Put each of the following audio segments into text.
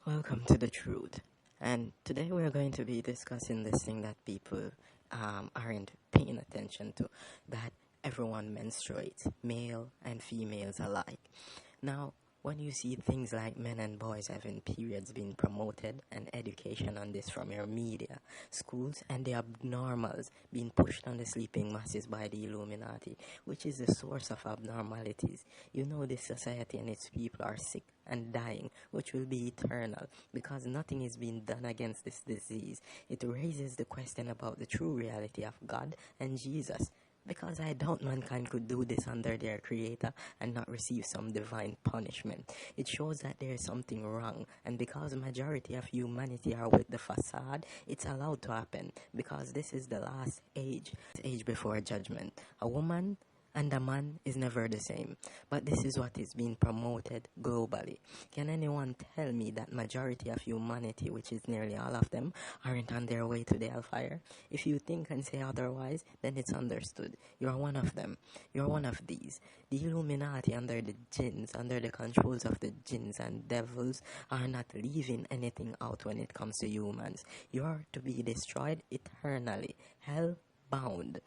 Welcome to the truth. And today we're going to be discussing this thing that people aren't paying attention to, that everyone menstruates, male and females alike. Now, when you see things like men and boys having periods being promoted and education on this from your media, schools, and the abnormals being pushed on the sleeping masses by the Illuminati, which is the source of abnormalities, you know this society and its people are sick and dying, which will be eternal, because nothing is being done against this disease. It raises the question about the true reality of God and Jesus, because I doubt mankind could do this under their creator and not receive some divine punishment. It shows that there is something wrong, and because majority of humanity are with the facade, it's allowed to happen, because this is the last age, age before judgment. A woman and a man is never the same, but this is what is being promoted globally. Can anyone tell me that majority of humanity, which is nearly all of them, aren't on their way to the Hellfire? If you think and say otherwise, then it's understood. You're one of them. You're one of these. The Illuminati, under the jinns, under the controls of the jinns and devils, are not leaving anything out when it comes to humans. You're to be destroyed eternally, hell-bound.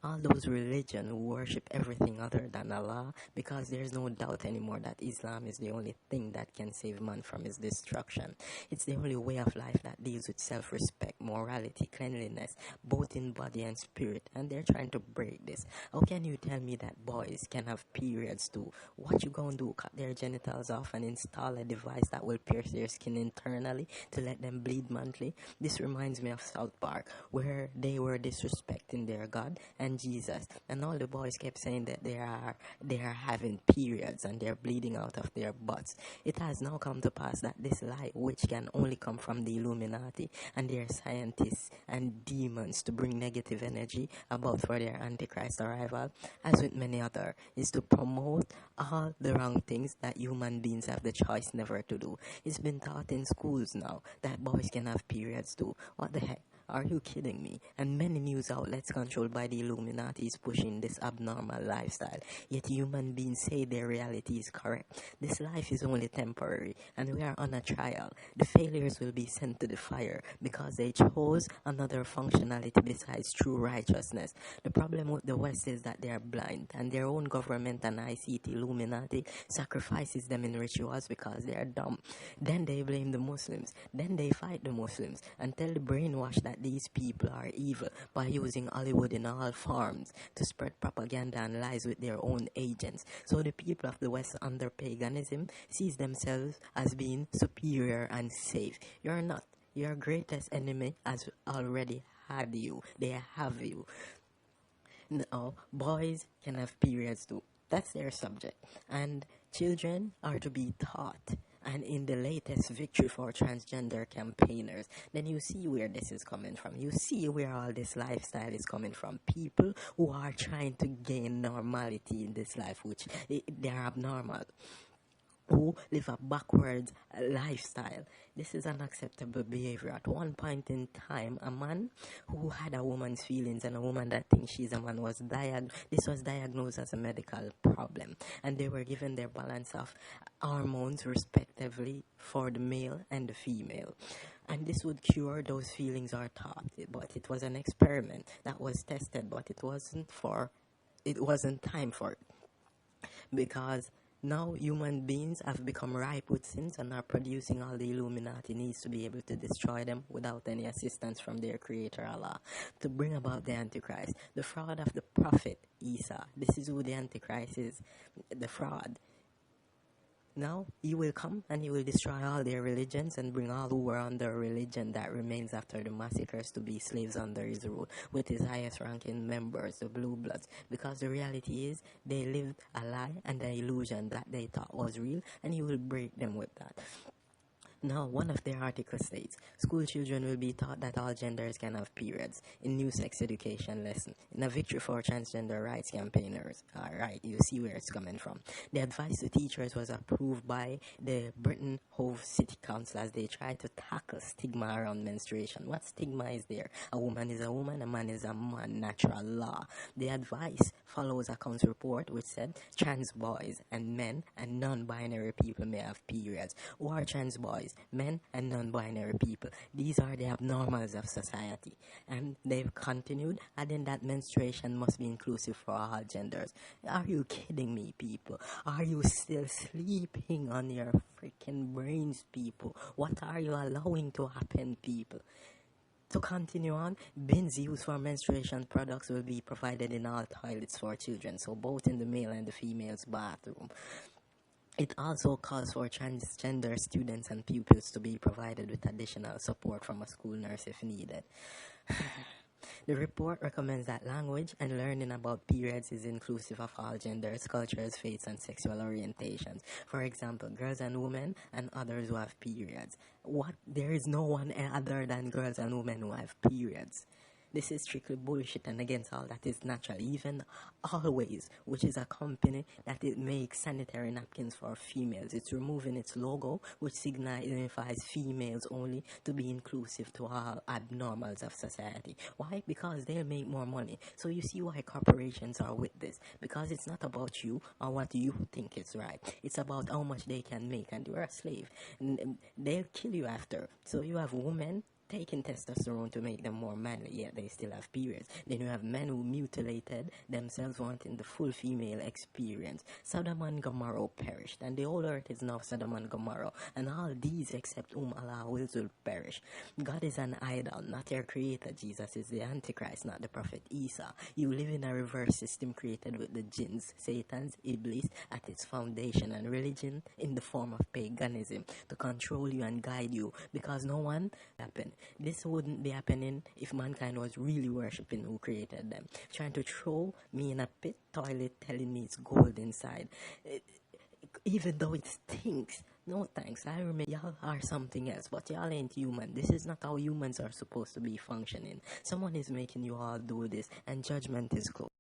All those religions who worship everything other than Allah, because there's no doubt anymore that Islam is the only thing that can save man from his destruction. It's the only way of life that deals with self-respect, morality, cleanliness, both in body and spirit, and they're trying to break this. How can you tell me that boys can have periods too? What you gonna do? Cut their genitals off and install a device that will pierce their skin internally to let them bleed monthly? This reminds me of South Park, where they were disrespecting their God and Jesus, and all the boys kept saying that they are having periods and they're bleeding out of their butts. It has now come to pass that this light, which can only come from the Illuminati and their scientists and demons to bring negative energy about for their Anti-Christ arrival, as with many other, is to promote all the wrong things that human beings have the choice never to do. It's been taught in schools now that boys can have periods too. What the heck? Are you kidding me? And many news outlets controlled by the Illuminati is pushing this abnormal lifestyle. Yet human beings say their reality is correct. This life is only temporary, and we are on a trial. The failures will be sent to the fire because they chose another functionality besides true righteousness. The problem with the West is that they are blind, and their own government and ICT Illuminati sacrifices them in rituals because they are dumb. Then they blame the Muslims. Then they fight the Muslims and tell the brainwash that these people are evil by using Hollywood in all forms to spread propaganda and lies with their own agents. So the people of the West under paganism sees themselves as being superior and safe. You're not. Your greatest enemy has already had you. They have you. Now, boys can have periods too. That's their subject. And children are to be taught. And in the latest victory for transgender campaigners, then you see where this is coming from. You see where all this lifestyle is coming from. People who are trying to gain normality in this life, which they are abnormal, who live a backwards lifestyle. This is unacceptable behavior. At one point in time, a man who had a woman's feelings and a woman that thinks she's a man was diagnosed as a medical problem, and they were given their balance of hormones respectively for the male and the female. And this would cure those feelings or thoughts, but it was an experiment that was tested, but it wasn't time for it, because now human beings have become ripe with sins and are producing all the Illuminati needs to be able to destroy them without any assistance from their creator Allah, to bring about the Antichrist, the fraud of the prophet Isa. This is who the Antichrist is, the fraud. Now he will come and he will destroy all their religions and bring all who were under a religion that remains after the massacres to be slaves under his rule, with his highest ranking members, the blue bloods, because the reality is they lived a lie and an illusion that they thought was real, and he will break them with that. Now, one of their articles states, school children will be taught that all genders can have periods in new sex education lesson. In a victory for transgender rights campaigners, right, you see where it's coming from. The advice to teachers was approved by the Britain Hove City Council as they tried to tackle stigma around menstruation. What stigma is there? A woman is a woman, a man is a man, natural law. The advice follows a council report which said trans boys and men and non-binary people may have periods. Who are trans boys, men, and non-binary people? These are the abnormals of society. And they've continued, adding that menstruation must be inclusive for all genders. Are you kidding me, people? Are you still sleeping on your freaking brains, people? What are you allowing to happen, people? To continue on, bins used for menstruation products will be provided in all toilets for children, so both in the male and the female's bathroom. It also calls for transgender students and pupils to be provided with additional support from a school nurse if needed. The report recommends that language and learning about periods is inclusive of all genders, cultures, faiths, and sexual orientations. For example, girls and women and others who have periods. What? There is no one other than girls and women who have periods. This is strictly bullshit and against all that is natural. Even Always, which is a company that it makes sanitary napkins for females, it's removing its logo, which signifies females only, to be inclusive to all abnormals of society. Why? Because they'll make more money. So you see why corporations are with this. Because it's not about you or what you think is right. It's about how much they can make, and you're a slave. And they'll kill you after. So you have women taking testosterone to make them more manly, yet they still have periods. Then you have men who mutilated themselves wanting the full female experience. Sodom and Gomorrah perished, and the whole earth is now Sodom and Gomorrah, and all these except whom Allah wills will perish. God is an idol, not your creator. Jesus is the Anti-Christ, not the Prophet Isa. You live in a reverse system created with the jinns, Satan's, Iblis at its foundation, and religion in the form of paganism to control you and guide you, because no one happened. This wouldn't be happening if mankind was really worshipping who created them. Trying to throw me in a pit toilet telling me it's gold inside. Even though it stinks. No thanks, I remember y'all are something else, but y'all ain't human. This is not how humans are supposed to be functioning. Someone is making you all do this, and judgment is close.